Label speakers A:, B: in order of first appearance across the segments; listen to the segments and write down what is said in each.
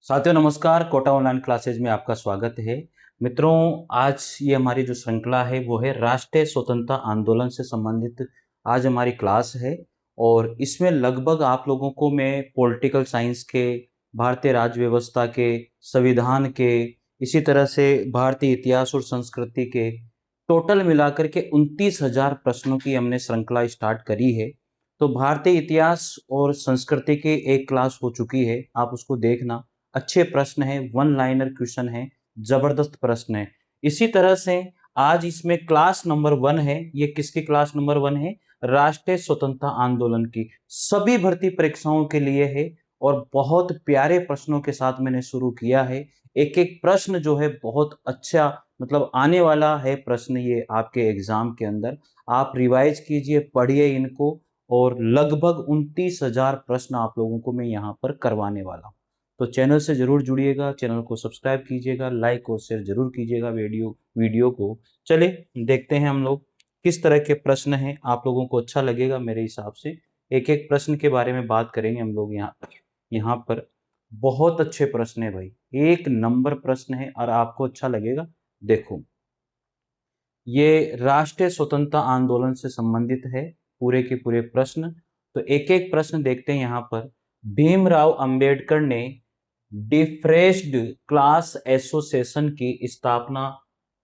A: साथियों नमस्कार, Kota online classes में आपका स्वागत है। मित्रों, आज ये हमारी जो श्रृंखला है वो है राष्ट्रीय स्वतंत्रता आंदोलन से संबंधित आज हमारी क्लास है। और इसमें लगभग आप लोगों को मैं पॉलिटिकल साइंस के, भारतीय राज्य व्यवस्था के, संविधान के, इसी तरह से भारतीय इतिहास और संस्कृति के टोटल मिलाकर के 29,000 प्रश्नों की हमने श्रृंखला स्टार्ट करी है। तो भारतीय इतिहास और संस्कृति की एक क्लास हो चुकी है, आप उसको देखना। अच्छे प्रश्न है, वन लाइनर क्वेश्चन है, जबरदस्त प्रश्न है। इसी तरह से आज इसमें क्लास नंबर 1 है। ये किसकी क्लास नंबर 1 है? राष्ट्रीय स्वतंत्रता आंदोलन की। सभी भर्ती परीक्षाओं के लिए है और बहुत प्यारे प्रश्नों के साथ मैंने शुरू किया है। एक एक प्रश्न जो है बहुत अच्छा, मतलब आने वाला है प्रश्न ये आपके एग्जाम के अंदर। आप रिवाइज कीजिए, पढ़िए इनको, और लगभग 29,000 प्रश्न आप लोगों को मैं यहाँ पर करवाने वाला हूँ। तो चैनल से जरूर जुड़िएगा, चैनल को सब्सक्राइब कीजिएगा, लाइक और शेयर जरूर कीजिएगा वीडियो को। चले देखते हैं हम लोग किस तरह के प्रश्न हैं, आप लोगों को अच्छा लगेगा मेरे हिसाब से। एक एक प्रश्न के बारे में बात करेंगे हम लोग यहाँ पर। बहुत अच्छे प्रश्न है भाई, एक नंबर प्रश्न है और आपको अच्छा लगेगा। देखो, ये राष्ट्रीय स्वतंत्रता आंदोलन से संबंधित है पूरे के पूरे प्रश्न। तो एक एक प्रश्न देखते हैं यहाँ पर। भीमराव अंबेडकर ने डिप्रेस्ड क्लास एसोसिएशन की स्थापना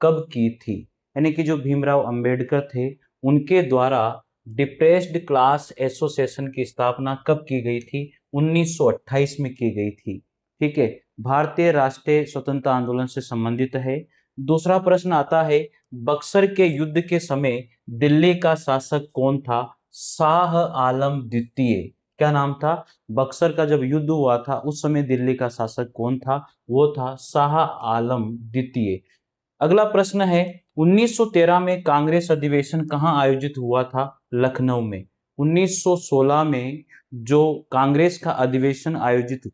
A: कब की थी? यानी कि जो भीमराव अंबेडकर थे उनके द्वारा डिप्रेस्ड क्लास एसोसिएशन की स्थापना कब की गई थी? 1928 में की गई थी। ठीक है, भारतीय राष्ट्रीय स्वतंत्रता आंदोलन से संबंधित है। दूसरा प्रश्न आता है, बक्सर के युद्ध के समय दिल्ली का शासक कौन था? शाह आलम द्वितीय। क्या नाम था? बक्सर का जब युद्ध हुआ था उस समय दिल्ली का शासक कौन था? वो था शाह आलम द्वितीय। अगला प्रश्न है, 1913 में कांग्रेस अधिवेशन कहाँ आयोजित हुआ था? लखनऊ में। 1916 में जो कांग्रेस का अधिवेशन आयोजित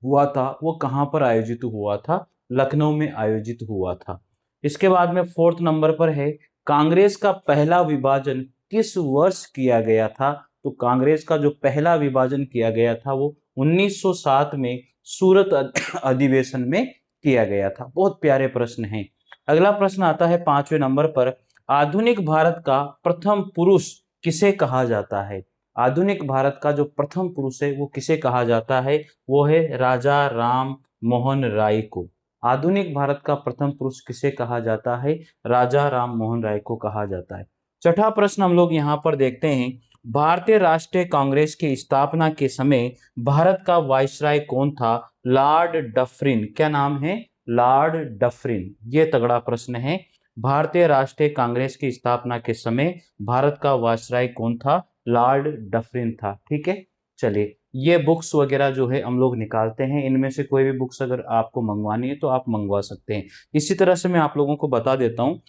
A: हुआ था वो कहाँ पर आयोजित हुआ था? लखनऊ में आयोजित हुआ था। इसके बाद में फोर्थ नंबर पर है, कांग्रेस का पहला विभाजन किस वर्ष किया गया था? तो कांग्रेस का जो पहला विभाजन किया गया था वो 1907 में सूरत अधिवेशन में किया गया था। बहुत प्यारे प्रश्न हैं। अगला प्रश्न आता है 5वें नंबर पर, आधुनिक भारत का प्रथम पुरुष किसे कहा जाता है? आधुनिक भारत का जो प्रथम पुरुष है वो किसे कहा जाता है? वो है राजा राम मोहन राय को। आधुनिक भारत का प्रथम पुरुष किसे कहा जाता है? राजा राम मोहन राय को कहा जाता है। छठा प्रश्न हम लोग यहाँ पर देखते हैं, भारतीय राष्ट्रीय कांग्रेस की स्थापना के समय भारत का वाइसराय कौन था? Lord Dufferin. क्या नाम है? Lord Dufferin. ये तगड़ा प्रश्न है। भारतीय राष्ट्रीय कांग्रेस की स्थापना के समय भारत का वाइसराय कौन था? लॉर्ड डफरिन था। ठीक है, चलिए ये बुक्स वगैरह जो है हम लोग निकालते हैं। इनमें से कोई भी बुक्स अगर आपको मंगवानी है तो आप मंगवा सकते हैं। इसी तरह से मैं आप लोगों को बता देता हूँ,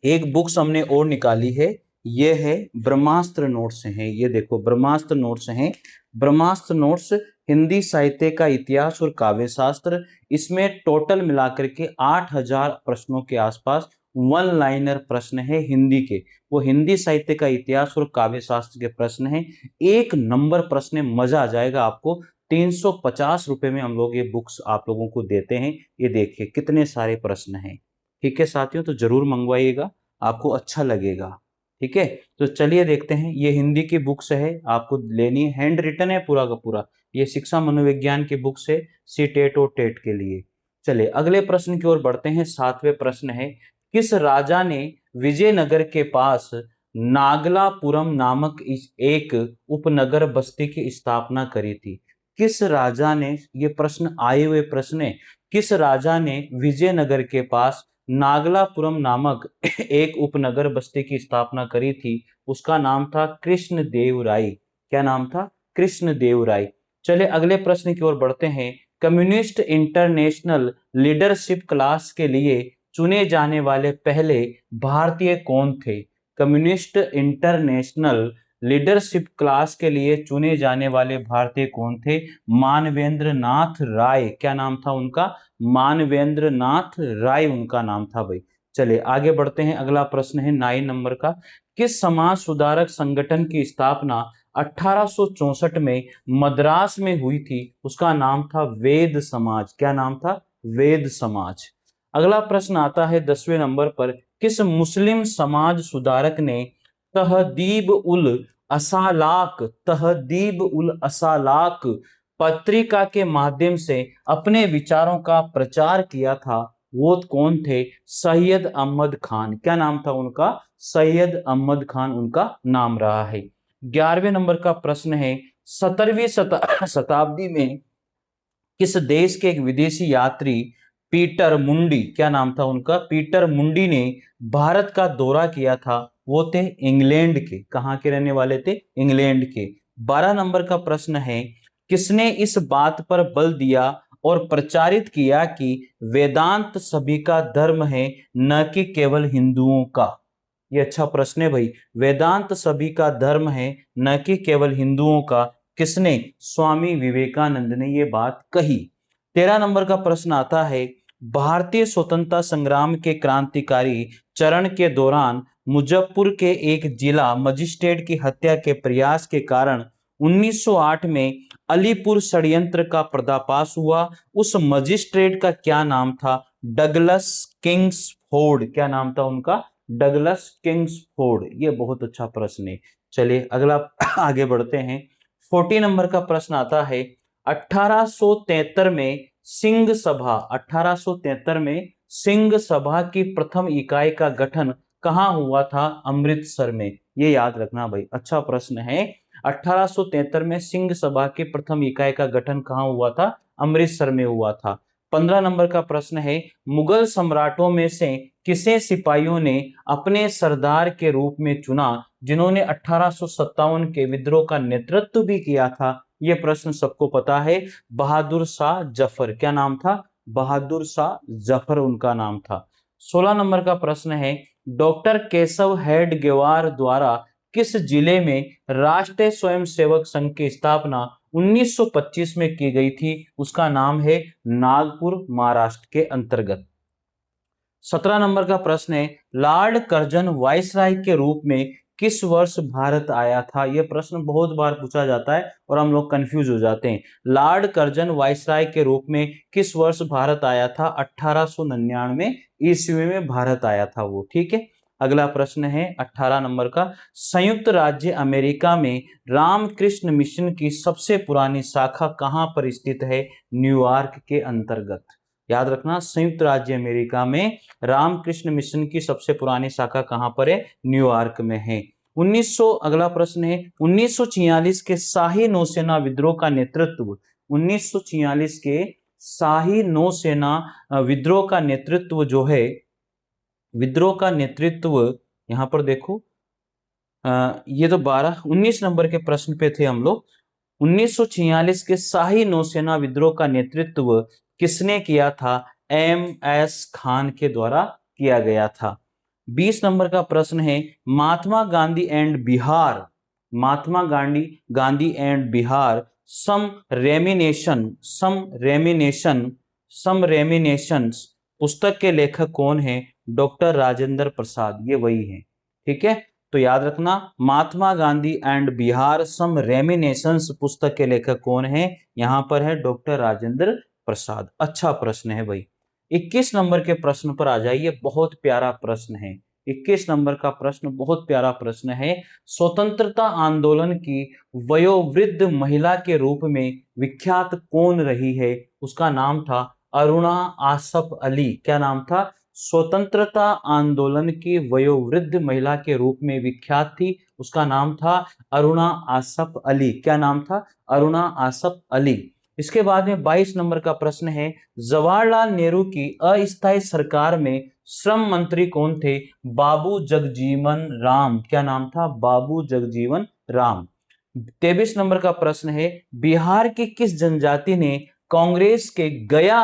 A: एक बुक्स हमने और निकाली है, ये है ब्रह्मास्त्र नोट्स हैं। ये देखो ब्रह्मास्त्र नोट्स हैं। ब्रह्मास्त्र नोट्स हिंदी साहित्य का इतिहास और काव्य शास्त्र। इसमें टोटल मिलाकर के 8,000 प्रश्नों के आसपास वन लाइनर प्रश्न है हिंदी के। वो हिंदी साहित्य का इतिहास और काव्य शास्त्र के प्रश्न हैं। एक नंबर प्रश्न है, मजा आ जाएगा आपको। 350 रुपए में हम लोग ये बुक्स आप लोगों को देते हैं। ये देखिए कितने सारे प्रश्न हैं। ठीक है साथियों, तो जरूर मंगवाइएगा, आपको अच्छा लगेगा। ठीक है, तो चलिए देखते हैं। ये हिंदी की बुक्स है, आपको लेनी है, हैंड रिटन है पूरा का पूरा। ये शिक्षा मनोविज्ञान की बुक्स है, सी टेट और टेट के लिए। चलिए अगले प्रश्न की ओर बढ़ते हैं। 7वें प्रश्न है, किस राजा ने विजयनगर के पास नागलापुरम नामक एक उपनगर बस्ती की स्थापना करी थी? किस राजा ने, ये प्रश्न आए हुए प्रश्न है, किस राजा ने विजयनगर के पास नागलापुरम नामक एक उपनगर बस्ती की स्थापना करी थी? उसका नाम था कृष्णदेव राय। क्या नाम था? कृष्णदेव राय। चले अगले प्रश्न की ओर बढ़ते हैं। कम्युनिस्ट इंटरनेशनल लीडरशिप क्लास के लिए चुने जाने वाले पहले भारतीय कौन थे? कम्युनिस्ट इंटरनेशनल लीडरशिप क्लास के लिए चुने जाने वाले भारतीय कौन थे? मानवेंद्र नाथ राय। क्या नाम था उनका? मानवेंद्र नाथ राय उनका नाम था भाई। चलिए आगे बढ़ते हैं। अगला प्रश्न है 9 नंबर का, किस समाज सुधारक संगठन की स्थापना 1864 में मद्रास में हुई थी, उसका नाम था वेद समाज। क्या नाम था? वेद समाज। अगला प्रश्न आता है 10वें नंबर पर, किस मुस्लिम समाज सुधारक ने तहदीब उल असालाक तहदीब उल असालाक पत्रिका के माध्यम से अपने विचारों का प्रचार किया था? वो कौन थे? सैयद अहमद खान। क्या नाम था उनका? सैयद अहमद खान उनका नाम रहा है। 11वें नंबर का प्रश्न है, 17वीं शताब्दी में किस देश के एक विदेशी यात्री पीटर मुंडी, क्या नाम था उनका? पीटर मुंडी ने भारत का दौरा किया था? वो थे इंग्लैंड के। कहाँ के रहने वाले थे? इंग्लैंड के। 12 नंबर का प्रश्न है, किसने इस बात पर बल दिया और प्रचारित किया कि वेदांत सभी का धर्म है, न कि केवल हिंदुओं का? ये अच्छा प्रश्न है भाई। वेदांत सभी का धर्म है, न कि केवल हिंदुओं का। किसने? स्वामी विवेकानंद ने ये बात कही। 13 नंबर का प्रश्न आता है, भारतीय स्वतंत्रता संग्राम के क्रांतिकारी चरण के दौरान मुजफ्फरपुर के एक जिला मजिस्ट्रेट की हत्या के प्रयास के कारण 1908 में अलीपुर षड्यंत्र का पर्दाफाश हुआ। उस मजिस्ट्रेट का क्या नाम था? Douglas Kingsford. क्या नाम था उनका? Douglas Kingsford. ये बहुत अच्छा प्रश्न है। चलिए अगला आगे बढ़ते हैं। 40 नंबर का प्रश्न आता है, 1873 में सिंह सभा 1873 में सिंह सभा की प्रथम इकाई का गठन कहाँ हुआ था? अमृतसर में। ये याद रखना भाई, अच्छा प्रश्न है। 1873 में सिंह सभा की प्रथम इकाई का गठन कहाँ हुआ था? अमृतसर में हुआ था। 15 नंबर का प्रश्न है, मुगल सम्राटों में से किसे सिपाहियों ने अपने सरदार के रूप में चुना, जिन्होंने 1857 के विद्रोह का नेतृत्व भी किया था? ये प्रश्न सबको पता है, बहादुर शाह जफर। क्या नाम था? बहादुर शाह जफर उनका नाम था। 16 नंबर का प्रश्न है, डॉक्टर केशव हेडगेवार द्वारा किस जिले में राष्ट्रीय स्वयंसेवक संघ की स्थापना 1925 में की गई थी? उसका नाम है नागपुर, महाराष्ट्र के अंतर्गत। 17 नंबर का प्रश्न है, लॉर्ड कर्जन वायसराय के रूप में किस वर्ष भारत आया था? यह प्रश्न बहुत बार पूछा जाता है और हम लोग कंफ्यूज हो जाते हैं। लॉर्ड कर्जन वायसराय के रूप में किस वर्ष भारत आया था? 1899 ईस्वी में भारत आया था वो। ठीक है। अगला प्रश्न है 18 नंबर का, संयुक्त राज्य अमेरिका में रामकृष्ण मिशन की सबसे पुरानी शाखा कहां पर स्थित है? न्यूयॉर्क के अंतर्गत। याद रखना, संयुक्त राज्य अमेरिका में रामकृष्ण मिशन की सबसे पुरानी शाखा कहां पर है? न्यूयॉर्क में है। 1900 अगला प्रश्न है, 1946 के शाही नौसेना विद्रोह का नेतृत्व 1946 के शाही नौसेना विद्रोह का नेतृत्व जो है, विद्रोह का नेतृत्व यहां पर देखो, ये तो 19 नंबर के प्रश्न पे थे हम लोग। 1946 के शाही नौसेना विद्रोह का नेतृत्व किसने किया था? एम.एस. खान के द्वारा किया गया था। 20 नंबर का प्रश्न है, Mahatma Gandhi and Bihar Mahatma Gandhi and Bihar some reminiscences पुस्तक के लेखक कौन है? डॉक्टर राजेंद्र प्रसाद। ये वही है। ठीक है, तो याद रखना, Mahatma Gandhi and Bihar some reminiscences पुस्तक के लेखक कौन है? यहां पर है डॉक्टर राजेंद्र प्रसाद। अच्छा प्रश्न है भाई। 21 नंबर के प्रश्न पर आ जाइए, बहुत प्यारा प्रश्न है। 21 नंबर का प्रश्न बहुत प्यारा प्रश्न है। स्वतंत्रता आंदोलन की वयोवृद्ध महिला के रूप में विख्यात कौन रही है? उसका नाम था अरुणा आसफ अली। क्या नाम था? स्वतंत्रता आंदोलन की वयोवृद्ध महिला के रूप में विख्यात थी, उसका नाम था अरुणा आसफ अली। क्या नाम था? अरुणा आसफ अली। इसके बाद में 22 नंबर का प्रश्न है, जवाहरलाल नेहरू की अस्थायी सरकार में श्रम मंत्री कौन थे? बाबू जगजीवन राम। क्या नाम था? बाबू जगजीवन राम। 23 नंबर का प्रश्न है, बिहार की किस जनजाति ने कांग्रेस के गया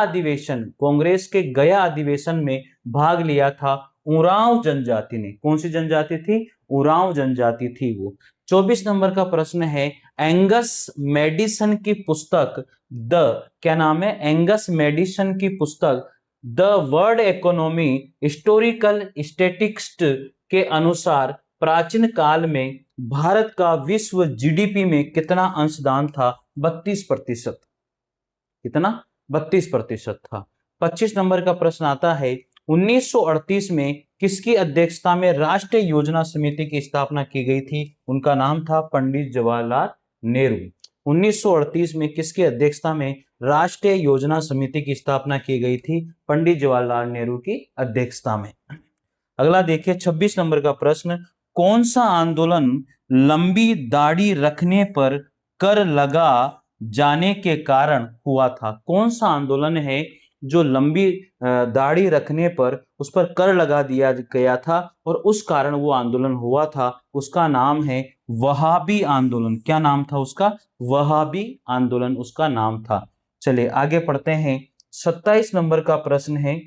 A: अधिवेशन में भाग लिया था? उरांव जनजाति ने। कौन सी जनजाति थी? उरांव जनजाति थी वो। 24 नंबर का प्रश्न है, एंगस मेडिसन की पुस्तक क्या नाम है? एंगस मेडिसन की पुस्तक the world economy historical statistics के अनुसार प्राचीन काल में भारत का विश्व जीडीपी में कितना अंशदान था? 32%। कितना? 32% था। 25 नंबर का प्रश्न आता है, 1938 में किसकी अध्यक्षता में राष्ट्रीय योजना समिति की स्थापना की गई थी? उनका नाम था पंडित जवाहरलाल नेहरू। 1938 में किसकी अध्यक्षता में राष्ट्रीय योजना समिति की स्थापना की गई थी? पंडित जवाहरलाल नेहरू की अध्यक्षता में। अगला देखिए 26 नंबर का प्रश्न, कौन सा आंदोलन लंबी दाढ़ी रखने पर कर लगा जाने के कारण हुआ था? कौन सा आंदोलन है जो लंबी दाढ़ी रखने पर उस पर कर लगा दिया गया था और उस कारण वो आंदोलन हुआ था? उसका नाम है वहाबी आंदोलन। क्या नाम था उसका? वहाबी आंदोलन उसका नाम था। चलिए आगे पढ़ते हैं। 27 नंबर का प्रश्न है।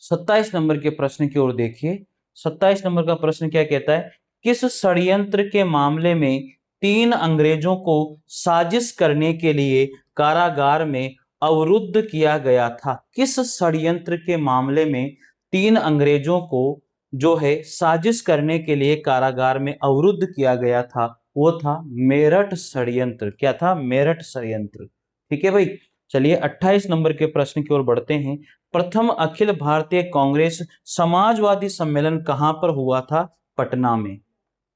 A: 27 नंबर के प्रश्न की ओर देखिए। 27 नंबर का प्रश्न क्या कहता है? किस षड्यंत्र के मामले में 3 अंग्रेजों को साजिश करने के लिए कारागार में अवरुद्ध किया गया था? किस षड्यंत्र के मामले में 3 अंग्रेजों को जो है साजिश करने के लिए कारागार में अवरुद्ध किया गया था? वो था मेरठ षड्यंत्र। क्या था? मेरठ षड्यंत्र। ठीक है भाई। चलिए 28 नंबर के प्रश्न की ओर बढ़ते हैं। प्रथम अखिल भारतीय कांग्रेस समाजवादी सम्मेलन कहां पर हुआ था? पटना में।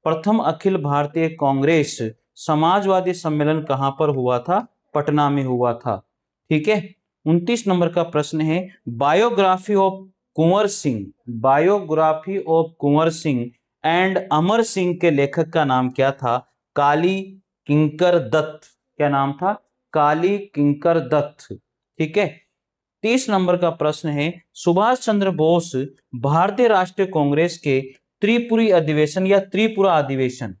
A: प्रथम अखिल भारतीय कांग्रेस समाजवादी सम्मेलन कहां पर हुआ था? पटना में हुआ था। ठीक है। 29 नंबर का प्रश्न है, biography of Kunwar Singh, biography of Kunwar Singh and Amar Singh के लेखक का नाम क्या था? काली किंकर दत्त। क्या नाम था? काली किंकर दत्त। ठीक है। 30 नंबर का प्रश्न है, सुभाष चंद्र बोस भारतीय राष्ट्रीय कांग्रेस के त्रिपुरी अधिवेशन या त्रिपुरा अधिवेशन,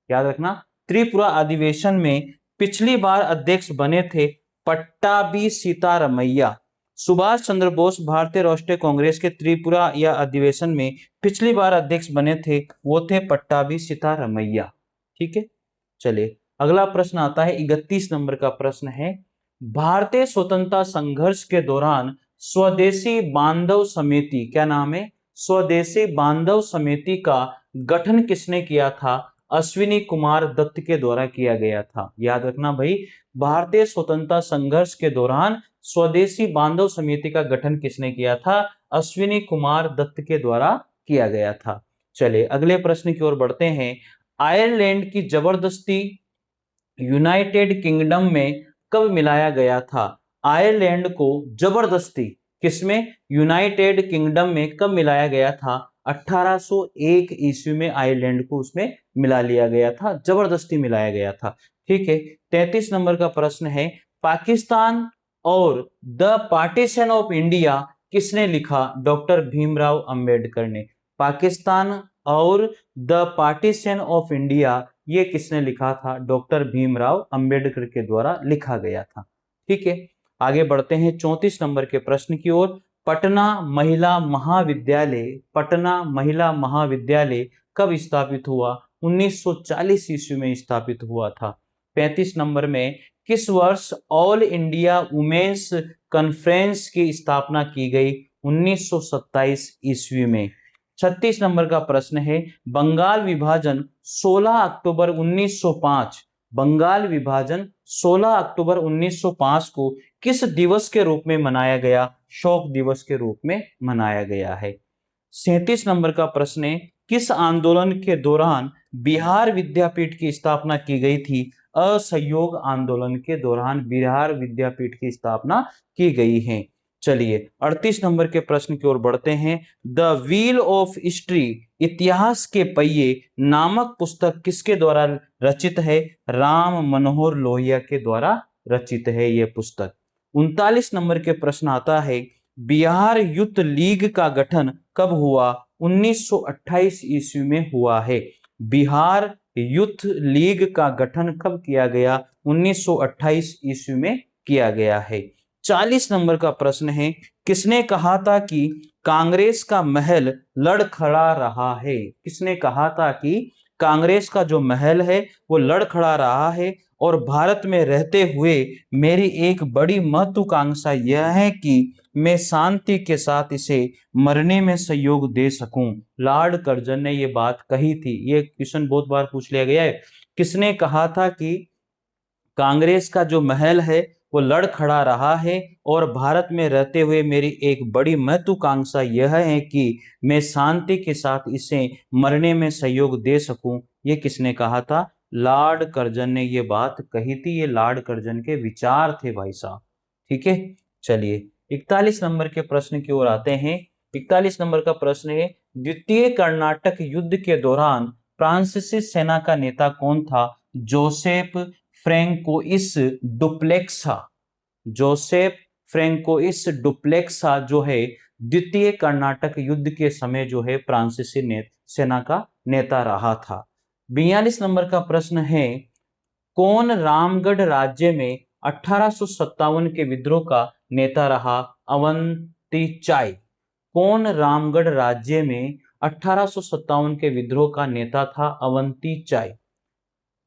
A: याद रखना, त्रिपुरा अधिवेशन में पिछली बार अध्यक्ष बने थे पट्टाभी सीतारमैया। सुभाष चंद्र बोस भारतीय राष्ट्रीय कांग्रेस के त्रिपुरा या अधिवेशन में पिछली बार अध्यक्ष बने थे, वो थे पट्टाभी सीतारमैया। ठीक है। चलिए अगला प्रश्न आता है। 31 नंबर का प्रश्न है, भारतीय स्वतंत्रता संघर्ष के दौरान स्वदेशी बांधव समिति, क्या नाम है? स्वदेशी बांधव समिति का गठन किसने किया था? अश्विनी कुमार दत्त के द्वारा किया गया था। याद रखना भाई, भारतीय स्वतंत्रता संघर्ष के दौरान स्वदेशी बांधव समिति का गठन किसने किया था? अश्विनी कुमार दत्त के द्वारा किया गया था। चलिए अगले प्रश्न की ओर बढ़ते हैं। आयरलैंड की जबरदस्ती यूनाइटेड किंगडम में कब मिलाया गया था? आयरलैंड को जबरदस्ती किसमें? यूनाइटेड किंगडम में कब मिलाया गया था? 1801 ईस्वी में आयरलैंड को उसमें मिला लिया गया था, जबरदस्ती मिलाया गया था। ठीक है। 33 नंबर का प्रश्न है, पाकिस्तान और द पार्टीशन ऑफ इंडिया किसने लिखा? डॉक्टर भीमराव अंबेडकर ने। पाकिस्तान और द पार्टीशन ऑफ इंडिया ये किसने लिखा था? डॉक्टर भीमराव अंबेडकर के द्वारा लिखा गया था। ठीक है। आगे बढ़ते हैं 34 नंबर के प्रश्न की ओर। पटना महिला महाविद्यालय, पटना महिला महाविद्यालय कब स्थापित हुआ? 1940 ईस्वी में स्थापित हुआ था। 35 नंबर में, किस वर्ष ऑल इंडिया वुमेन्स कॉन्फ्रेंस की स्थापना की गई? 1927 ईस्वी में। 36 नंबर का प्रश्न है, बंगाल विभाजन 16 अक्टूबर 1905, बंगाल विभाजन 16 अक्टूबर 1905 को किस दिवस के रूप में मनाया गया? शोक दिवस के रूप में मनाया गया है। 37 नंबर का प्रश्न है, किस आंदोलन के दौरान बिहार विद्यापीठ की स्थापना की गई थी? असहयोग आंदोलन के दौरान बिहार विद्यापीठ की स्थापना की गई है। चलिए 38 नंबर के प्रश्न की ओर बढ़ते हैं। द व्हील ऑफ हिस्ट्री, इतिहास के पहिए नामक पुस्तक किसके द्वारा रचित है? राम मनोहर लोहिया के द्वारा रचित है यह पुस्तक। 39 नंबर के प्रश्न आता है, बिहार युद्ध लीग का गठन कब हुआ? 1928 ईस्वी में हुआ है। बिहार युद्ध लीग का गठन कब किया गया? 1928 ईस्वी में किया गया है। 40 नंबर का प्रश्न है, किसने कहा था कि कांग्रेस का महल लड़खड़ा रहा है? किसने कहा था कि कांग्रेस का जो महल है वो लड़खड़ा रहा है और भारत में रहते हुए मेरी एक बड़ी महत्वाकांक्षा यह है कि मैं शांति के साथ इसे मरने में सहयोग दे सकूं। लॉर्ड कर्जन ने ये बात कही थी। ये क्वेश्चन बहुत बार पूछ लिया गया है। किसने कहा था कि कांग्रेस का जो महल है वो लड़ खड़ा रहा है और भारत में रहते हुए मेरी एक बड़ी महत्वाकांक्षा यह है कि मैं शांति के साथ इसे मरने में सहयोग दे सकूं। ये किसने कहा था? लॉर्ड कर्जन ने ये बात कही थी। ये लॉर्ड कर्जन के विचार थे भाई साहब। ठीक है, चलिए 41 नंबर के प्रश्न की ओर आते हैं। 41 नंबर का प्रश्न है, द्वितीय कर्नाटक युद्ध के दौरान फ्रांसीसी सेना का नेता कौन था? Joseph Francois Dupleix. Joseph Francois Dupleix जो है द्वितीय कर्नाटक युद्ध के समय जो है फ्रांसीसी सेना का नेता रहा था। 42 नंबर का प्रश्न है, कौन रामगढ़ राज्य में 1857 के विद्रोह का नेता रहा? अवंती चाई। कौन रामगढ़ राज्य में 1857 के विद्रोह का नेता था? अवंती चाई।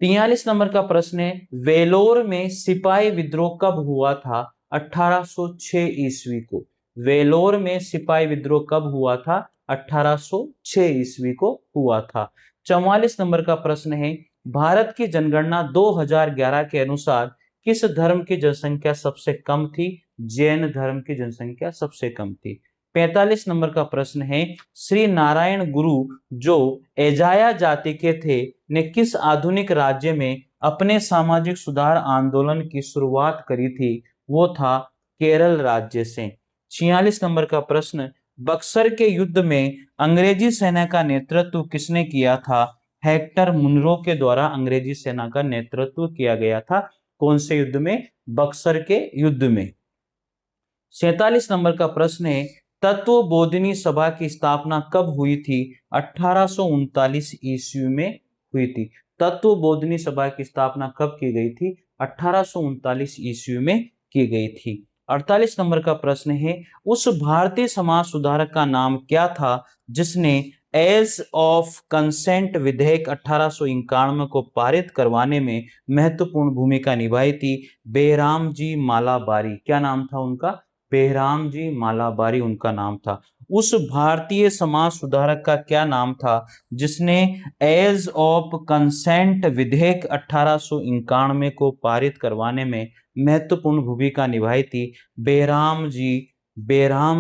A: 43 नंबर का प्रश्न है, वेलोर में सिपाही विद्रोह कब हुआ था? 1806 ईस्वी को। वेलोर में सिपाही विद्रोह कब हुआ था? 1806 ईस्वी को हुआ था। 44 नंबर का प्रश्न है, भारत की जनगणना 2011 के अनुसार किस धर्म की जनसंख्या सबसे कम थी? जैन धर्म की जनसंख्या सबसे कम थी। 45 नंबर का प्रश्न है, श्री नारायण गुरु जो एजाया जाति के थे ने किस आधुनिक राज्य में अपने सामाजिक सुधार आंदोलन की शुरुआत करी थी? वो था केरल राज्य से। 46 नंबर का प्रश्न, बक्सर के युद्ध में अंग्रेजी सेना का नेतृत्व किसने किया था? हेक्टर मुनरो के द्वारा अंग्रेजी सेना का नेतृत्व किया गया था। कौन से युद्ध में? बक्सर के युद्ध में। 47 नंबर का प्रश्न है, तत्व बोधिनी सभा की स्थापना कब हुई थी? 1839 ईस्वी में हुई थी। तत्व बोधिनी सभा की स्थापना कब की गई थी? 1839 ईस्वी में की गई थी। 48 नंबर का प्रश्न है, उस भारतीय समाज सुधारक का नाम क्या था जिसने एज ऑफ कंसेंट विधेयक 1891 को पारित करवाने में महत्वपूर्ण भूमिका निभाई थी? बेहराम जी मालाबारी। क्या नाम था उनका? बेहराम जी मालाबारी उनका नाम था। उस भारतीय समाज सुधारक का क्या नाम था जिसने एज ऑफ कंसेंट विधेयक 1891 को पारित करवाने में महत्वपूर्ण भूमिका निभाई थी? बेहराम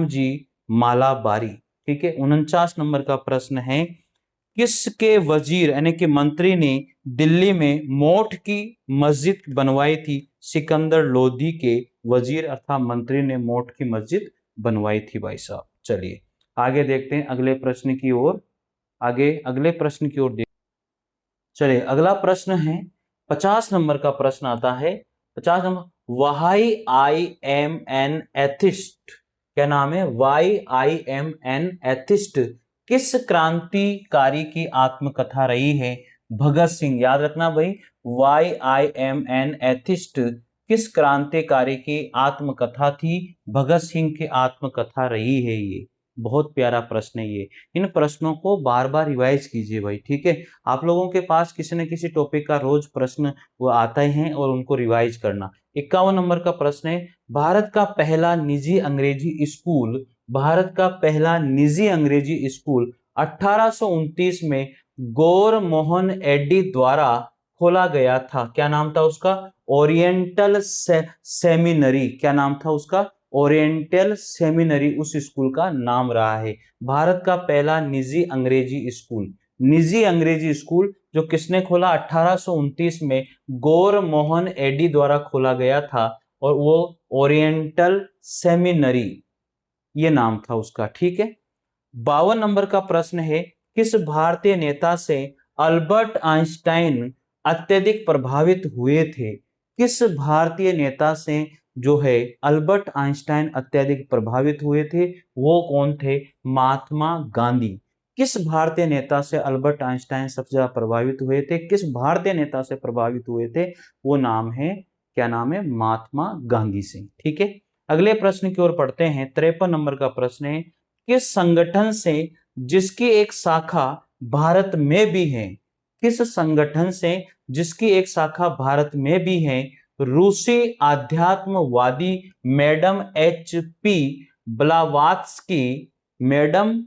A: जी मालाबारी। ठीक है। 49 नंबर का प्रश्न है, किसके वजीर यानी कि मंत्री ने दिल्ली में मोठ की मस्जिद बनवाई थी? सिकंदर लोधी के वजीर अर्थात मंत्री ने मोठ की मस्जिद बनवाई थी भाई साहब। चलिए आगे देखते हैं अगले प्रश्न की ओर। चलिए अगला प्रश्न है 50 नंबर का प्रश्न आता है। 50 number, why I am an atheist. क्या नाम है? Why I am an atheist किस क्रांतिकारी की आत्मकथा रही है? भगत सिंह। याद रखना भाई, why I am an atheist किस क्रांतिकारी की आत्मकथा थी? भगत सिंह की आत्मकथा रही है। ये बहुत प्यारा प्रश्न है। ये इन प्रश्नों को बार बार रिवाइज कीजिए भाई। ठीक है, आप लोगों के पास किसी न किसी टॉपिक का रोज प्रश्न वो आते हैं और उनको रिवाइज करना। 51 नंबर का प्रश्न है, भारत का पहला निजी अंग्रेजी स्कूल 1829 में गौर मोहन एडी द्वारा खोला गया था। क्या नाम था उसका? Oriental seminary. क्या नाम था उसका? ओरिएंटल सेमिनरी उस स्कूल का नाम रहा है। भारत का पहला निजी अंग्रेजी स्कूल जो किसने खोला? 1829 में गौर मोहन एडी द्वारा खोला गया था और वो ओरिएंटल सेमिनरी ये नाम था उसका। ठीक है। 52 नंबर का प्रश्न है, किस भारतीय नेता से अल्बर्ट आइंस्टाइन अत्यधिक प्रभावित हुए थे? किस भारतीय नेता से जो है अल्बर्ट आइंस्टाइन अत्यधिक प्रभावित हुए थे? वो कौन थे? महात्मा गांधी। किस भारतीय नेता से अल्बर्ट आइंस्टाइन सबसे ज्यादा प्रभावित हुए थे? किस भारतीय नेता से प्रभावित हुए थे? वो नाम है, क्या नाम है? महात्मा गांधी से। ठीक है। अगले प्रश्न की ओर पढ़ते हैं। 53 नंबर का प्रश्न है, किस संगठन से जिसकी एक शाखा भारत में भी है किस संगठन से, जिसकी एक शाखा भारत में भी है, रूसी आध्यात्मवादी madam HP. Blavatsky, madam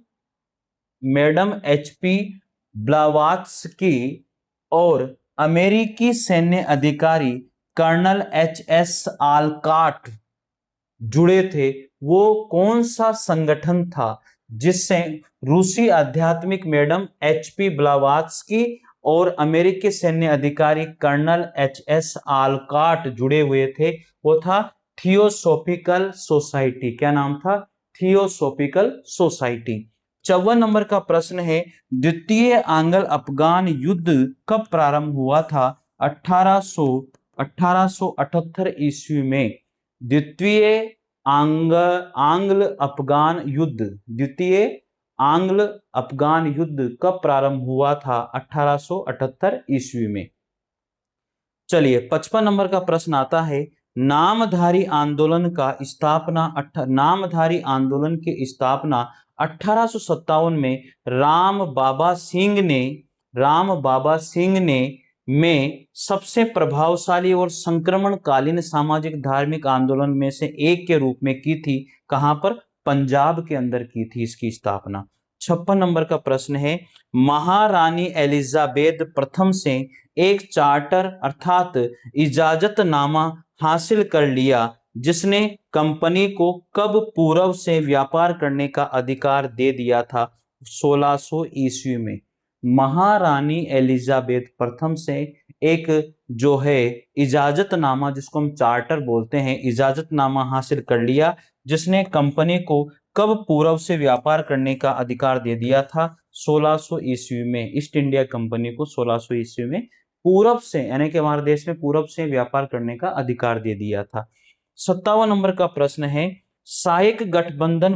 A: madam HP. Blavatsky और अमेरिकी सैन्य अधिकारी कर्नल एच.एस. आलकॉट जुड़े थे। वो कौन सा संगठन था जिससे रूसी आध्यात्मिक मैडम एच.पी. ब्लावात्स्की और अमेरिकी सैन्य अधिकारी कर्नल एच.एस. आलकॉट जुड़े हुए थे? वो था थियोसॉफिकल सोसाइटी। क्या नाम था? Theosophical society. 54 नंबर का प्रश्न है, द्वितीय आंग्ल अफगान युद्ध कब प्रारंभ हुआ था? 1878 ईस्वी में। द्वितीय आंग्ल अफगान युद्ध, द्वितीय आंग्ल अफगान युद्ध कब प्रारंभ हुआ था? 1878 ईस्वी में। चलिए 55 नंबर का प्रश्न आता है, नामधारी आंदोलन की स्थापना 1857 में राम बाबा सिंह ने में सबसे प्रभावशाली और संक्रमणकालीन सामाजिक धार्मिक आंदोलन में से एक के रूप में की थी। कहां पर? पंजाब के अंदर की थी इसकी स्थापना। 56 नंबर का प्रश्न है, महारानी एलिजाबेथ प्रथम से एक चार्टर अर्थात इजाजतनामा हासिल कर लिया, जिसने कंपनी को कब पूर्व से व्यापार करने का अधिकार दे दिया था? 1600 ईस्वी में। महारानी एलिजाबेथ प्रथम से एक जो है इजाजतनामा, जिसको हम चार्टर बोलते हैं, इजाजतनामा हासिल कर लिया, जिसने कंपनी को कब पूर्व से व्यापार करने का अधिकार दे दिया था? 1600 ईस्वी में। ईस्ट इंडिया कंपनी को 1600 ईस्वी में पूर्व से, यानी कि हमारे देश में पूर्व से व्यापार करने का अधिकार दे दिया था। 57 नंबर का प्रश्न है, सहायक गठबंधन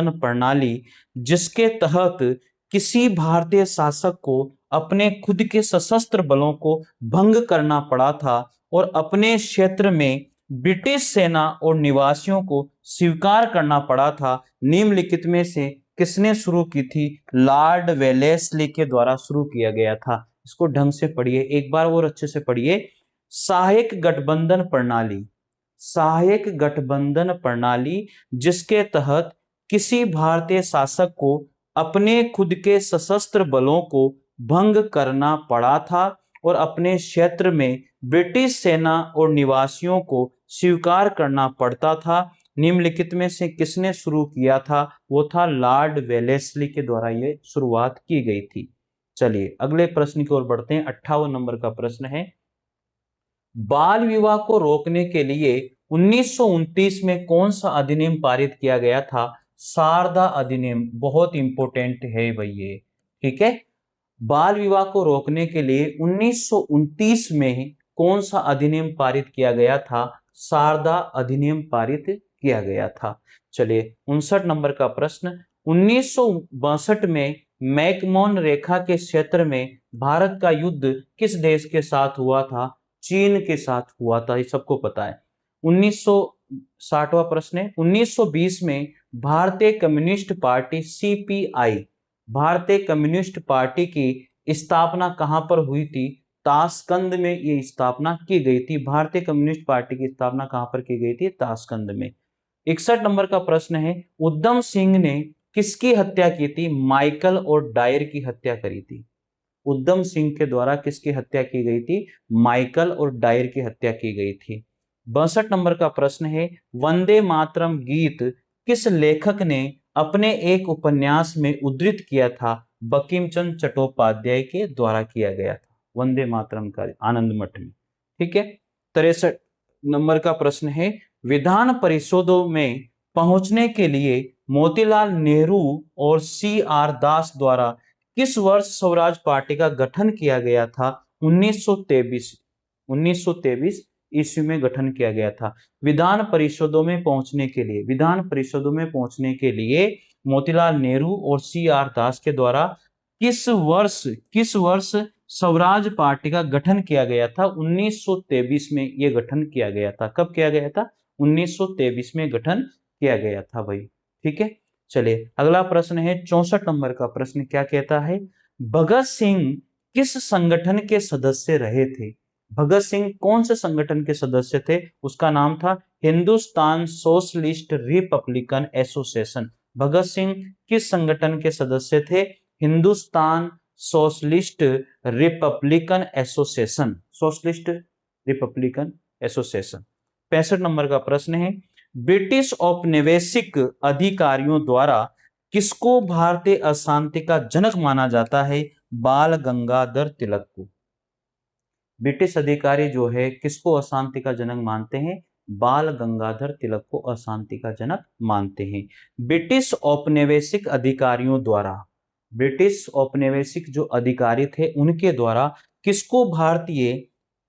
A: प्रणाली जिसके तहत किसी भारतीय शासक को अपने खुद के सशस्त्र बलों को भंग करना पड़ा था और अपने क्षेत्र में ब्रिटिश सेना और निवासियों को स्वीकार करना पड़ा था, निम्नलिखित में से किसने शुरू की थी? लॉर्ड वेलेस्ली के द्वारा शुरू किया गया था। इसको ढंग से पढ़िए, एक बार और अच्छे से पढ़िए। सहायक गठबंधन प्रणाली जिसके तहत किसी भारतीय शासक को अपने खुद के सशस्त्र बलों को भंग करना पड़ा था और अपने क्षेत्र में ब्रिटिश सेना और निवासियों को स्वीकार करना पड़ता था, निम्नलिखित में से किसने शुरू किया था? वो था लॉर्ड वेलेस्ली के द्वारा ये शुरुआत की गई थी। चलिए अगले प्रश्न की ओर बढ़ते हैं। 58 नंबर का प्रश्न है, बाल विवाह को रोकने के लिए 1929 में कौन सा अधिनियम पारित किया गया था? शारदा अधिनियम। बहुत इंपॉर्टेंट है भाई ये, ठीक है। बाल विवाह को रोकने के लिए 1929 में कौन सा अधिनियम पारित किया गया था? शारदा अधिनियम पारित किया गया था। चलिए 59 नंबर का प्रश्न, 1962 में मैकमोहन रेखा के क्षेत्र में भारत का युद्ध किस देश के साथ हुआ था? चीन के साथ हुआ था, ये सबको पता है। 1960वां प्रश्न है, 1920 में भारतीय कम्युनिस्ट पार्टी सीपीआई, भारतीय कम्युनिस्ट पार्टी की स्थापना कहां पर हुई थी? ताशकंद में ये स्थापना की गई थी। भारतीय कम्युनिस्ट पार्टी की स्थापना कहां पर की गई थी? ताशकंद में। 61 नंबर का प्रश्न है, उधम सिंह ने किसकी हत्या की थी? माइकल और डायर की हत्या करी थी। उधम सिंह के द्वारा किसकी हत्या की गई थी? माइकल और डायर की हत्या की गई थी। 62 नंबर का प्रश्न है, वंदे मातरम गीत किस लेखक ने अपने एक उपन्यास में उद्धृत किया था? बंकिम चंद्र चट्टोपाध्याय के द्वारा किया गया था वंदे मातरम का, आनंद मठ में, ठीक है। 63 नंबर का प्रश्न है, विधान परिषदों में पहुंचने के लिए मोतीलाल नेहरू और CR दास द्वारा किस वर्ष स्वराज पार्टी का गठन किया गया था? 1923 ईस्वी में गठन किया गया था। विधान परिषदों में पहुंचने के लिए मोतीलाल नेहरू और CR दास के द्वारा किस वर्ष स्वराज पार्टी का गठन किया गया था? 1923 में यह गठन किया गया था। कब किया गया था? 1923 में गठन किया गया था भाई, ठीक है। चलिए अगला प्रश्न है 64 नंबर का प्रश्न क्या कहता है, भगत सिंह किस संगठन के सदस्य रहे थे? भगत सिंह कौन से संगठन के सदस्य थे? उसका नाम था Hindustan socialist Republican association. Bhagat Singh किस संगठन के सदस्य थे? Hindustan socialist Republican association, socialist Republican association. 65 number का प्रश्न है, ब्रिटिश औपनिवेशिक अधिकारियों द्वारा किसको भारतीय अशांति का जनक माना जाता है? बाल गंगाधर तिलक को। ब्रिटिश अधिकारी जो है किसको अशांति का जनक मानते हैं? बाल गंगाधर तिलक को अशांति का जनक मानते हैं। ब्रिटिश औपनिवेशिक अधिकारियों द्वारा, ब्रिटिश औपनिवेशिक जो अधिकारी थे उनके द्वारा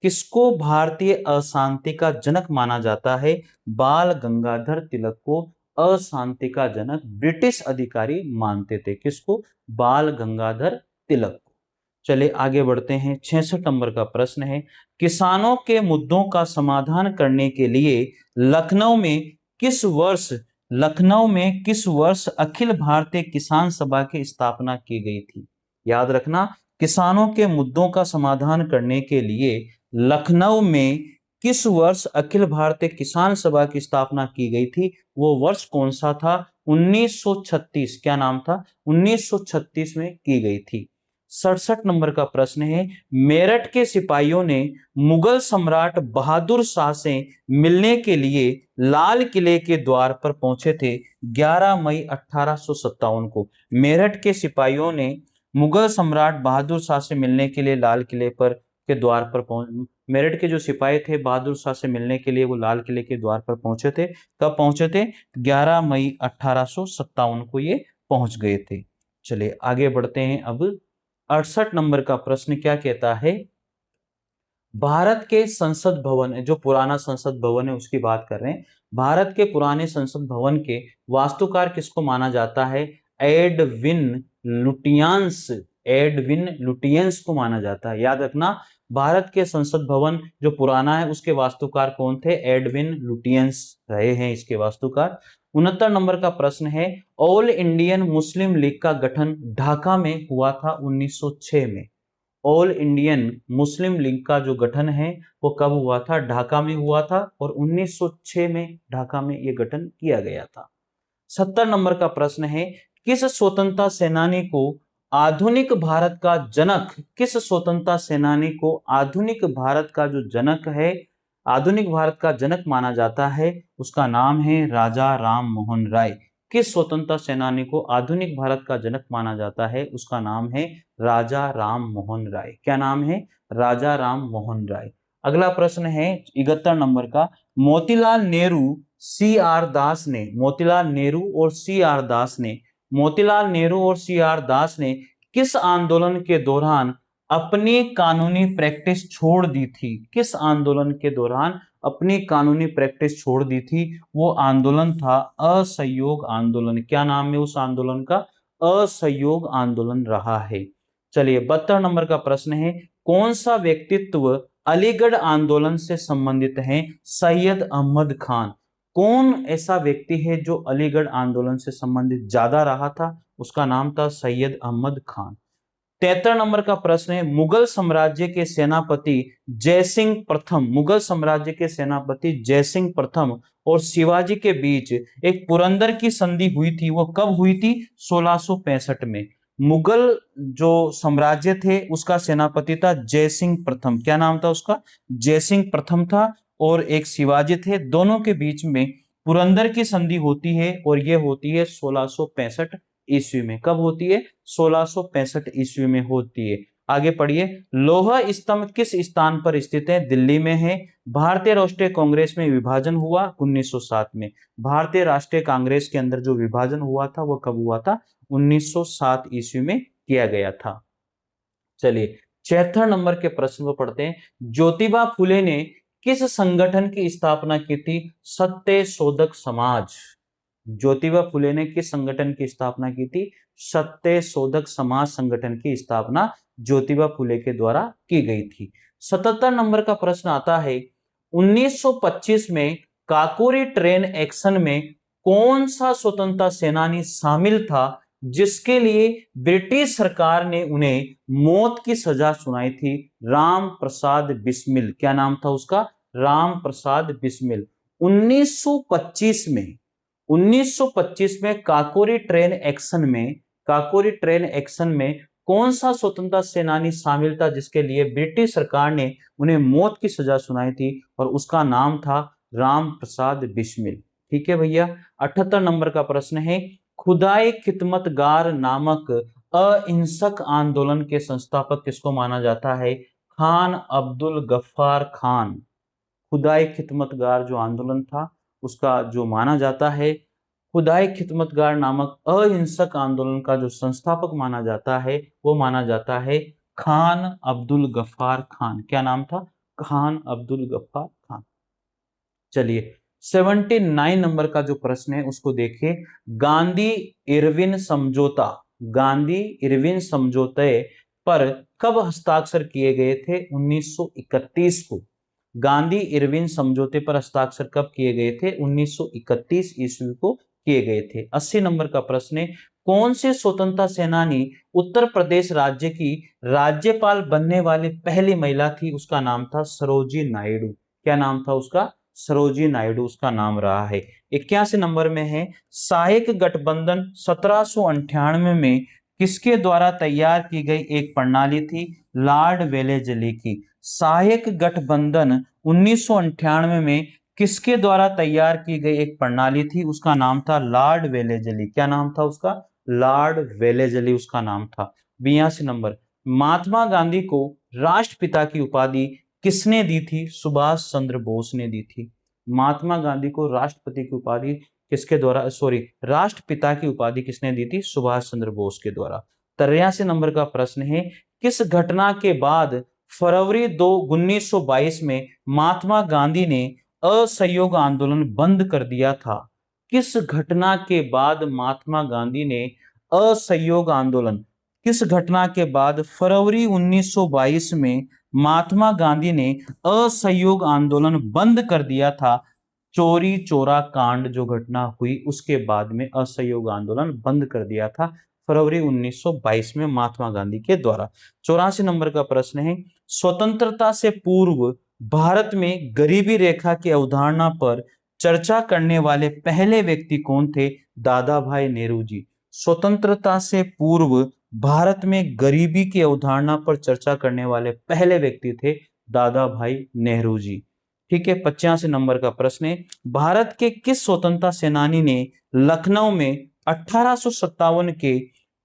A: किसको भारतीय अशांति का जनक माना जाता है? बाल गंगाधर तिलक को अशांति का जनक ब्रिटिश अधिकारी मानते थे। किसको? बाल गंगाधर तिलक को। चलिए आगे बढ़ते हैं। 66 नंबर का प्रश्न है, किसानों के मुद्दों का समाधान करने के लिए लखनऊ में किस वर्ष अखिल भारतीय किसान सभा की स्थापना की गई थी? याद रखना, किसानों के मुद्दों का समाधान करने के लिए लखनऊ में किस वर्ष अखिल भारतीय किसान सभा की स्थापना की गई थी? वो वर्ष कौन सा था? 1936। क्या नाम था? 1936 में की गई थी। 67 नंबर का प्रश्न है, मेरठ के सिपाहियों ने मुगल सम्राट बहादुर शाह से मिलने के लिए लाल किले के द्वार पर पहुंचे थे 11 मई 1857 को। मेरठ के सिपाहियों ने मुगल सम्राट बहादुर शाह से मिलने के लिए लाल किले पर के द्वार पर मेरठ के जो सिपाही थे बहादुर शाह से मिलने के लिए वो लाल किले के द्वार पर पहुंचे थे। कब पहुंचे थे? 11 मई 1857 को ये पहुंच गए थे। चलिए आगे बढ़ते हैं। अब 68 नंबर का प्रश्न क्या कहता है, भारत के संसद भवन, जो पुराना संसद भवन है उसकी बात कर रहे हैं। भारत के पुराने संसद भवन के वास्तुकार किसको माना जाता है? एडविन लुटियंस को माना जाता है। याद रखना, भारत के संसद भवन जो पुराना है उसके वास्तुकार कौन थे? एडविन लुटियंस रहे हैं इसके वास्तुकार। 69 नंबर का प्रश्न है, ऑल इंडियन मुस्लिम लीग का गठन ढाका में हुआ था 1906 में। ऑल इंडियन मुस्लिम लीग का जो गठन है वो कब हुआ था? ढाका में हुआ था और 1906 में ढाका में ये गठन किया गया था। 70 नंबर का प्रश्न है, किस स्वतंत्रता सेनानी को आधुनिक भारत का जनक, किस स्वतंत्रता सेनानी को आधुनिक भारत का जो जनक है, आधुनिक भारत का जनक माना जाता है? उसका नाम है राजा राम मोहन राय। किस स्वतंत्रता सेनानी को आधुनिक भारत का जनक माना जाता है? उसका नाम है राजा राम मोहन राय। क्या नाम है? राजा राम मोहन राय। अगला प्रश्न है 71 नंबर का, मोतीलाल नेहरू और सी आर दास ने किस आंदोलन के दौरान अपनी कानूनी प्रैक्टिस छोड़ दी थी? किस आंदोलन के दौरान अपनी कानूनी प्रैक्टिस छोड़ दी थी? वो आंदोलन था असहयोग आंदोलन। क्या नाम है उस आंदोलन का? असहयोग आंदोलन रहा है। चलिए 72 नंबर का प्रश्न है, कौन सा व्यक्तित्व अलीगढ़ आंदोलन से संबंधित है? सैयद अहमद खान। कौन ऐसा व्यक्ति है जो अलीगढ़ आंदोलन से संबंधित ज्यादा रहा था? उसका नाम था सैयद अहमद खान। 73 नंबर का प्रश्न है, मुगल साम्राज्य के सेनापति जयसिंह प्रथम और शिवाजी के बीच एक पुरंदर की संधि हुई थी, वो कब हुई थी? 1665 में। मुगल जो साम्राज्य थे उसका सेनापति था जयसिंह प्रथम। क्या नाम था उसका? जयसिंह प्रथम था। और एक शिवाजी थे, दोनों के बीच में पुरंदर की संधि होती है और ये होती है 1665 ईस्वी में। कब होती है? 1665 ईस्वी में होती है। आगे पढ़िए, लौह स्तंभ किस स्थान पर स्थित है? दिल्ली में है। भारतीय राष्ट्रीय कांग्रेस में विभाजन हुआ 1907 में। भारतीय राष्ट्रीय कांग्रेस के अंदर जो विभाजन हुआ था वो कब हुआ था? 1907 ईस्वी में किया गया था। चलिए 76 नंबर के प्रश्न को पढ़ते हैं, ज्योतिबा फुले ने किस संगठन की स्थापना की थी? सत्य शोधक समाज। ज्योतिबा फुले ने किस संगठन की स्थापना की थी? सत्य शोधक समाज संगठन की स्थापना ज्योतिबा फुले के द्वारा की गई थी। 77 नंबर का प्रश्न आता है, 1925 में काकोरी ट्रेन एक्शन में कौन सा स्वतंत्रता सेनानी शामिल था जिसके लिए ब्रिटिश सरकार ने उन्हें मौत की सजा सुनाई थी? राम प्रसाद बिस्मिल, क्या नाम था उसका? राम प्रसाद बिस्मिल। 1925 में 1925 में काकोरी ट्रेन एक्शन में कौन सा स्वतंत्रता सेनानी शामिल था जिसके लिए ब्रिटिश सरकार ने उन्हें मौत की सजा सुनाई थी? और उसका नाम था राम प्रसाद बिस्मिल। ठीक है भैया। 78 नंबर का प्रश्न है, खुदाई खिदमतगार नामक अहिंसक आंदोलन के संस्थापक किसको माना जाता है? खान अब्दुल गफ्फार खान। खुदाई खिदमतगार जो आंदोलन था उसका जो माना जाता है, खुदाई खिदमतगार नामक अहिंसक आंदोलन का जो संस्थापक माना जाता है वो माना जाता है खान अब्दुल गफ्फार खान। क्या नाम था? खान अब्दुल गफ्फार खान। चलिए 79 नंबर का जो प्रश्न है उसको देखिए। गांधी इरविन समझौता, गांधी इरविन समझौते पर कब हस्ताक्षर किए गए थे? 1931 को। गांधी इरविन समझौते पर हस्ताक्षर कब किए गए थे? 1931 ईस्वी को किए गए थे। 80 नंबर का प्रश्न है, कौन से स्वतंत्रता सेनानी उत्तर प्रदेश राज्य की राज्यपाल बनने वाली पहली महिला थी? उसका नाम था सरोजी नायडू। क्या नाम था उसका? सरोजी नायडू उसका नाम रहा है। 81 नंबर में है, सहायक गठबंधन 1798 में किसके द्वारा तैयार की गई एक प्रणाली थी? लॉर्ड वेलेजली की। सहायक गठबंधन 1998 में किसके द्वारा तैयार की गई एक प्रणाली थी? उसका नाम था लॉर्ड वेलेजली। क्या नाम था उसका? लॉर्ड वेलेजली उसका नाम था। 82 नंबर, महात्मा गांधी को राष्ट्रपिता की उपाधि किसने दी थी? सुभाष चंद्र बोस ने दी थी। महात्मा गांधी को राष्ट्रपति की उपाधि किसके द्वारा, सॉरी, राष्ट्रपिता की उपाधि किसने दी थी? सुभाष चंद्र बोस के द्वारा। 83 नंबर का प्रश्न है, किस घटना के बाद फरवरी 1922 में महात्मा गांधी ने असहयोग आंदोलन बंद कर दिया था? किस घटना के बाद महात्मा गांधी ने असहयोग आंदोलन, किस घटना के बाद फरवरी 1922 में महात्मा गांधी ने असहयोग आंदोलन बंद कर दिया था? चोरी चोरा कांड जो घटना हुई उसके बाद में असहयोग आंदोलन बंद कर दिया था फरवरी 1922 में महात्मा गांधी के द्वारा। 84 नंबर का प्रश्न है, स्वतंत्रता से पूर्व भारत में गरीबी रेखा की अवधारणा पर चर्चा करने वाले पहले व्यक्ति कौन थे? दादा भाई नेहरू जी। स्वतंत्रता से पूर्व भारत में गरीबी की अवधारणा पर चर्चा करने वाले पहले व्यक्ति थे दादा भाई नेहरू जी। ठीक है। 85 नंबर का प्रश्न है, भारत के किस स्वतंत्रता सेनानी ने लखनऊ में 1857 के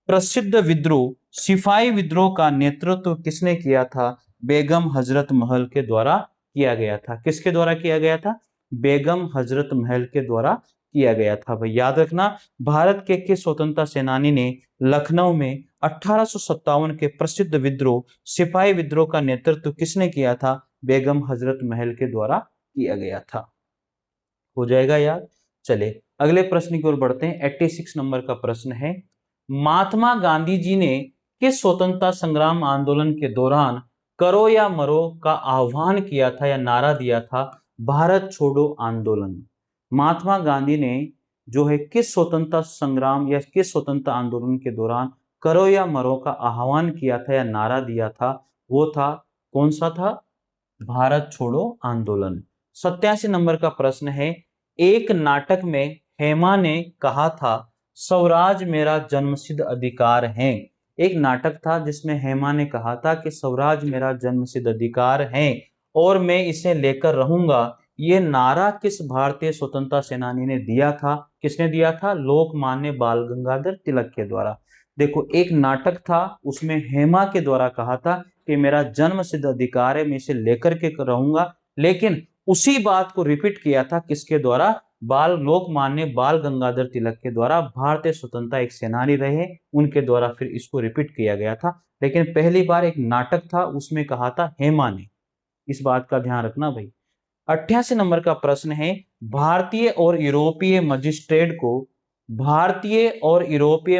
A: प्रसिद्ध विद्रोह सिपाही विद्रोह का नेतृत्व किसने किया था? बेगम हजरत महल के द्वारा किया गया था। किसके द्वारा किया गया था? बेगम हजरत महल के द्वारा किया गया था। भाई याद रखना, भारत के किस स्वतंत्रता सेनानी ने लखनऊ में 1857 के प्रसिद्ध विद्रोह सिपाही विद्रोह का नेतृत्व किसने किया था? बेगम हजरत महल के द्वारा किया गया था। हो जाएगा याद। चले अगले प्रश्न की ओर बढ़ते हैं। 86 नंबर का प्रश्न है, महात्मा गांधी जी ने किस स्वतंत्रता संग्राम आंदोलन के दौरान करो या मरो का आह्वान किया था या नारा दिया था? भारत छोड़ो आंदोलन। महात्मा गांधी ने जो है किस स्वतंत्रता संग्राम या किस स्वतंत्रता आंदोलन के दौरान करो या मरो का आह्वान किया था या नारा दिया था? वो था, कौन सा था? भारत छोड़ो आंदोलन। 87 नंबर का प्रश्न है, एक नाटक में हेमा ने कहा था स्वराज मेरा जन्मसिद्ध अधिकार है। एक नाटक था जिसमें हेमा ने कहा था कि स्वराज मेरा जन्मसिद्ध अधिकार है और मैं इसे लेकर रहूंगा। ये नारा किस भारतीय स्वतंत्रता सेनानी ने दिया था? किसने दिया था? लोकमान्य बाल गंगाधर तिलक के द्वारा। देखो एक नाटक था उसमें हेमा के द्वारा कहा था कि मेरा जन्म सिद्ध अधिकार है, मैं इसे लेकर के रहूंगा, लेकिन उसी बात को रिपीट किया था किसके द्वारा? लोकमान्य बाल गंगाधर तिलक के द्वारा। भारतीय स्वतंत्रता एक सेनानी रहे, उनके द्वारा फिर इसको रिपीट किया गया था। लेकिन पहली बार एक नाटक था उसमें कहा था हेमा ने। इस बात का ध्यान रखना भाई। 88 नंबर का प्रश्न है, भारतीय और यूरोपीय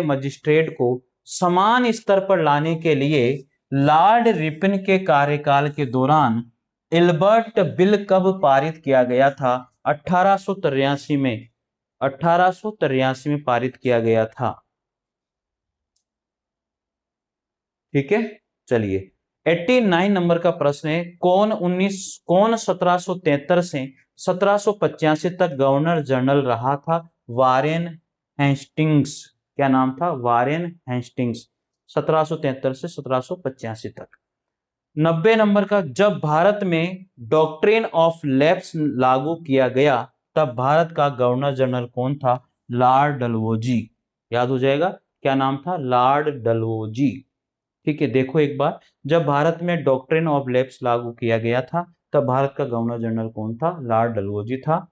A: मजिस्ट्रेट को समान स्तर पर लाने के लिए लॉर्ड रिपन के कार्यकाल के दौरान एल्बर्ट बिल कब पारित किया गया था? 1883 में। 1883 में पारित किया गया था। ठीक है, चलिए 89 नंबर का प्रश्न है, कौन 1773 से 1785 तक गवर्नर जनरल रहा था? Warren Hastings. क्या नाम था? Warren Hastings. 1773 से 1785 तक। 90 नंबर का, जब भारत में डॉक्ट्रिन ऑफ लैप्स लागू किया गया तब भारत का गवर्नर जनरल कौन था? लॉर्ड डलहौजी। याद हो जाएगा, क्या नाम था? लॉर्ड डलहौजी। ठीक है, देखो एक बार, जब भारत में डॉक्ट्रिन ऑफ लैप्स लागू किया गया था तब भारत का गवर्नर जनरल कौन था? लॉर्ड डलहौजी था।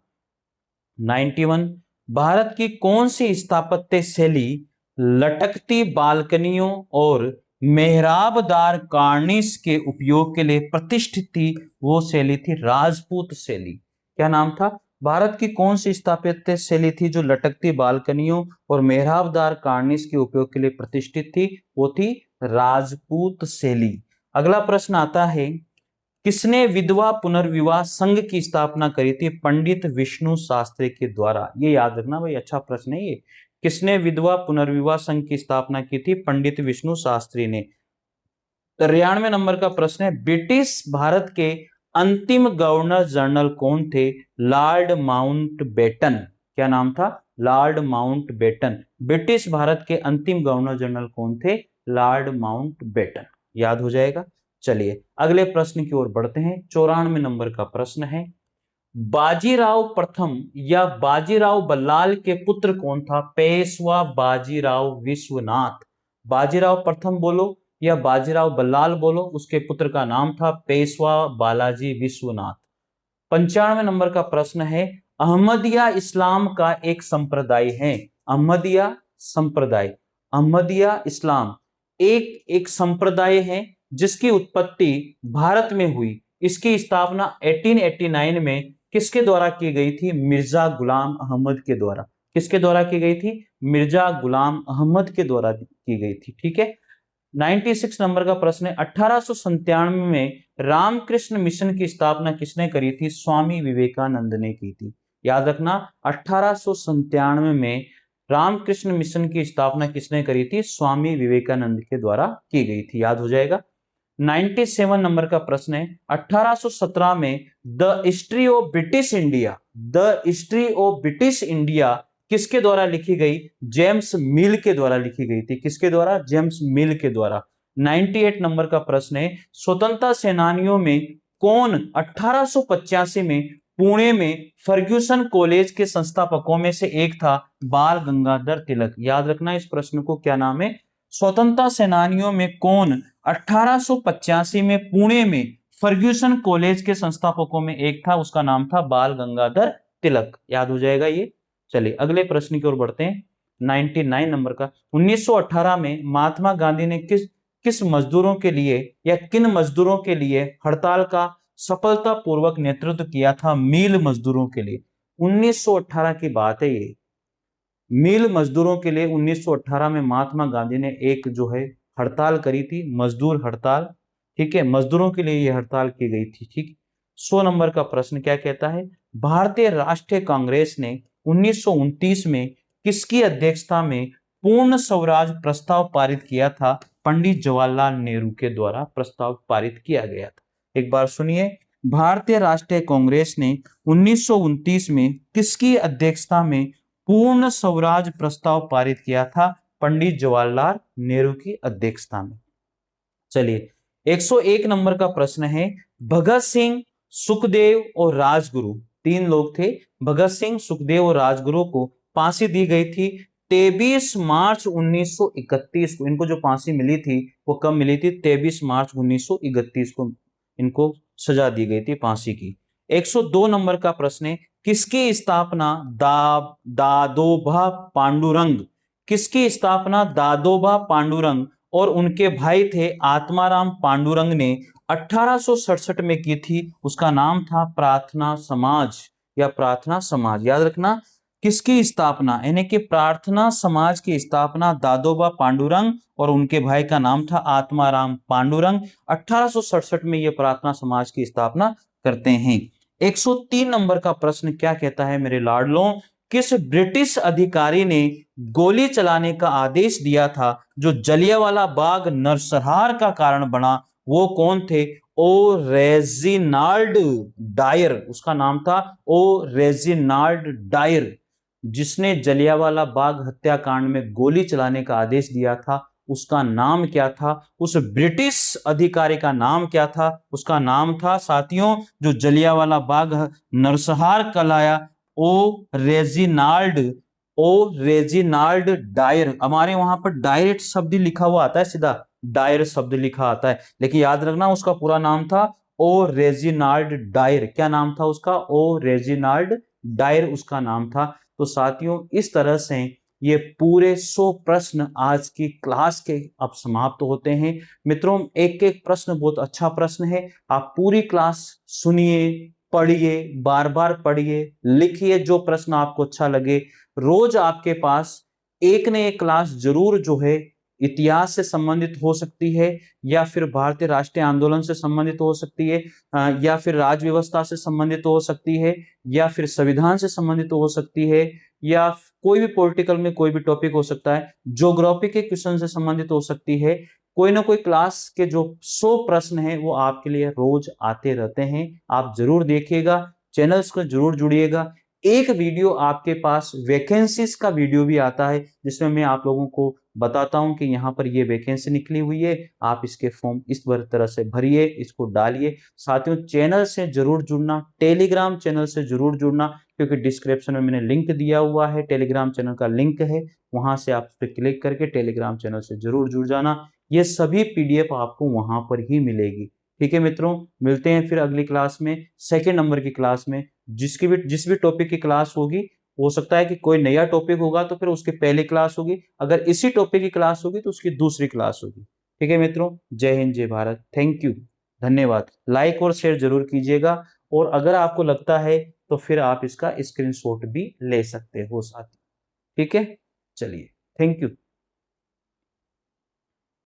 A: 91, भारत की कौन सी स्थापत्य शैली लटकती बालकनियों और मेहराबदार कार्निस के उपयोग के लिए प्रतिष्ठित थी? वो शैली थी राजपूत शैली। क्या नाम था? भारत की कौन सी स्थापत्य शैली थी जो लटकती बालकनियों और मेहराबदार कार्निस के उपयोग के लिए प्रतिष्ठित थी? वो थी राजपूत शैली। अगला प्रश्न आता है, किसने विधवा पुनर्विवाह संघ की स्थापना करी थी? पंडित विष्णु शास्त्री के द्वारा। ये याद रखना भाई, अच्छा प्रश्न है ये। किसने विधवा पुनर्विवाह संघ की स्थापना की थी? पंडित विष्णु शास्त्री ने। 93 नंबर का प्रश्न है, ब्रिटिश भारत के अंतिम गवर्नर जनरल कौन थे? Lord Mountbatten. क्या नाम था? Lord Mountbatten. ब्रिटिश भारत के अंतिम गवर्नर जनरल कौन थे? Lord Mountbatten. याद हो जाएगा। चलिए अगले प्रश्न की ओर बढ़ते हैं। 94 नंबर का प्रश्न है, बाजीराव प्रथम या बाजीराव बल्लाल के पुत्र कौन था? पेशवा बाजीराव विश्वनाथ। बाजीराव प्रथम बोलो या बाजीराव बल्लाल बोलो, उसके पुत्र का नाम था पेशवा बालाजी विश्वनाथ। 95 नंबर का प्रश्न है, अहमदिया इस्लाम का एक संप्रदाय है। अहमदिया संप्रदाय, अहमदिया इस्लाम एक संप्रदाय है जिसकी उत्पत्ति भारत में हुई। इसकी स्थापना 1889 में किसके द्वारा की गई थी? मिर्जा गुलाम अहमद के द्वारा। किसके द्वारा की गई थी? मिर्जा गुलाम अहमद के द्वारा की गई थी। ठीक है, 96 नंबर का प्रश्न है, 1897 में रामकृष्ण मिशन की स्थापना किसने करी थी? स्वामी विवेकानंद ने की थी। याद रखना, 1897 में रामकृष्ण मिशन की स्थापना किसने करी थी? स्वामी विवेकानंद के द्वारा की गई थी। याद हो जाएगा। 97 नंबर का प्रश्न है, 1817 में the history of British India, the history of British India किसके द्वारा लिखी गई? जेम्स मिल के द्वारा लिखी गई थी। किसके द्वारा? जेम्स मिल के द्वारा। 98 नंबर का प्रश्न है, स्वतंत्रता सेनानियों में कौन 1885 में पुणे में फर्ग्यूसन कॉलेज के संस्थापकों में से एक था? बाल गंगाधर तिलक। याद रखना इस प्रश्न को, क्या नाम है? स्वतंत्रता सेनानियों में कौन 1885 में पुणे में फर्ग्यूसन कॉलेज के संस्थापकों में एक था? उसका नाम था बाल गंगाधर तिलक। याद हो जाएगा ये। चलिए अगले प्रश्न की ओर बढ़ते हैं। 99 नंबर का, 1918 में महात्मा गांधी ने किस मजदूरों के लिए या किन मजदूरों के लिए हड़ताल का सफलतापूर्वक नेतृत्व किया था? मिल मजदूरों के लिए। 1918 की बात है ये। मिल मजदूरों के लिए 1918 में महात्मा गांधी ने एक जो है हड़ताल करी थी, मजदूर हड़ताल। ठीक है, मजदूरों के लिए यह हड़ताल की गई थी। ठीक, 100 नंबर का प्रश्न क्या कहता है, भारतीय राष्ट्रीय कांग्रेस ने 1929 में किसकी अध्यक्षता में पूर्ण स्वराज प्रस्ताव पारित किया था? पंडित जवाहरलाल नेहरू के द्वारा प्रस्ताव पारित किया गया था। एक बार सुनिए, भारतीय राष्ट्रीय कांग्रेस ने 1929 में किसकी अध्यक्षता में पूर्ण स्वराज प्रस्ताव पारित किया था? पंडित जवाहरलाल नेहरू की अध्यक्षता में। चलिए 101 नंबर का प्रश्न है, भगत सिंह, सुखदेव और राजगुरु, तीन लोग थे। भगत सिंह, सुखदेव और राजगुरु को फांसी दी गई थी 23 मार्च 1931 को। इनको जो फांसी मिली थी वो कब मिली थी? 23 मार्च 1931 को इनको सजा दी गई थी फांसी की। 102 नंबर का प्रश्न है, किसकी स्थापना दादोबा पांडुरंग, किसकी स्थापना दादोबा पांडुरंग और उनके भाई थे आत्माराम पांडुरंग ने 1867 में की थी? उसका नाम था प्रार्थना समाज या प्रार्थना समाज। याद रखना, किसकी स्थापना, यानी कि प्रार्थना समाज की स्थापना दादोबा पांडुरंग और उनके भाई का नाम था आत्माराम पांडुरंग। 1867 में यह प्रार्थना समाज की स्थापना करते हैं। 103 नंबर का प्रश्न क्या कहता है मेरे लाडलों, किस ब्रिटिश अधिकारी ने गोली चलाने का आदेश दिया था जो जलियांवाला बाग नरसंहार का कारण बना? वो कौन थे? ओ रेजिनाल्ड डायर, उसका नाम था ओ रेजिनाल्ड डायर, जिसने जलियांवाला बाग हत्याकांड में गोली चलाने का आदेश दिया था। उसका नाम क्या था? उस ब्रिटिश अधिकारी का नाम क्या था? उसका नाम था साथियों, जो जलियांवाला बाग नरसंहार कराया, ओ रेजिनाल्ड डायर। हमारे वहां पर डायरेक्ट शब्द लिखा हुआ आता है, सीधा डायर शब्द लिखा आता है, लेकिन याद रखना उसका पूरा नाम था ओ रेजिनाल्ड डायर। क्या नाम था उसका? ओ रेजिनाल्ड डायर उसका नाम था। तो साथियों, इस तरह से ये पूरे 100 प्रश्न आज की क्लास के अब समाप्त होते हैं। मित्रों, एक एक प्रश्न बहुत अच्छा प्रश्न है। आप पूरी क्लास सुनिए, पढ़िए, बार बार पढ़िए, लिखिए जो प्रश्न आपको अच्छा लगे। रोज आपके पास एक न एक क्लास जरूर जो है इतिहास से संबंधित हो सकती है, या फिर भारतीय राष्ट्रीय आंदोलन से संबंधित हो सकती है, या फिर राज व्यवस्था से संबंधित हो सकती है, या फिर संविधान से संबंधित हो सकती है, या कोई भी पॉलिटिकल में कोई भी टॉपिक हो सकता है, ज्योग्राफी के क्वेश्चन से संबंधित हो सकती है। कोई ना कोई क्लास के जो 100 प्रश्न हैं वो आपके लिए रोज आते रहते हैं। आप जरूर देखिएगा, चैनल्स को जरूर जुड़िएगा। एक वीडियो आपके पास वैकेंसीज का वीडियो भी आता है, जिसमें मैं आप लोगों को बताता हूं कि यहाँ पर ये वैकेंसी निकली हुई है, आप इसके फॉर्म इस तरह से भरिए, इसको डालिए। साथियों, चैनल से जरूर जुड़ना, टेलीग्राम चैनल से जरूर जुड़ना, क्योंकि डिस्क्रिप्शन में मैंने लिंक दिया हुआ है, टेलीग्राम चैनल का लिंक है, वहां से आप उस पर क्लिक करके टेलीग्राम चैनल से जरूर जुड़ जाना। ये सभी पीडीएफ आपको वहां पर ही मिलेगी। ठीक है मित्रों, मिलते हैं फिर अगली क्लास में, सेकेंड नंबर की क्लास में। जिस भी टॉपिक की क्लास होगी, हो सकता है कि कोई नया टॉपिक होगा तो फिर उसकी पहली क्लास होगी, अगर इसी टॉपिक की क्लास होगी तो उसकी दूसरी क्लास होगी। ठीक है मित्रों, जय हिंद, जय भारत, थैंक यू, धन्यवाद। लाइक और शेयर जरूर कीजिएगा, और अगर आपको लगता है तो फिर आप इसका स्क्रीनशॉट भी ले सकते हो साथ। ठीक है, चलिए, थैंक यू।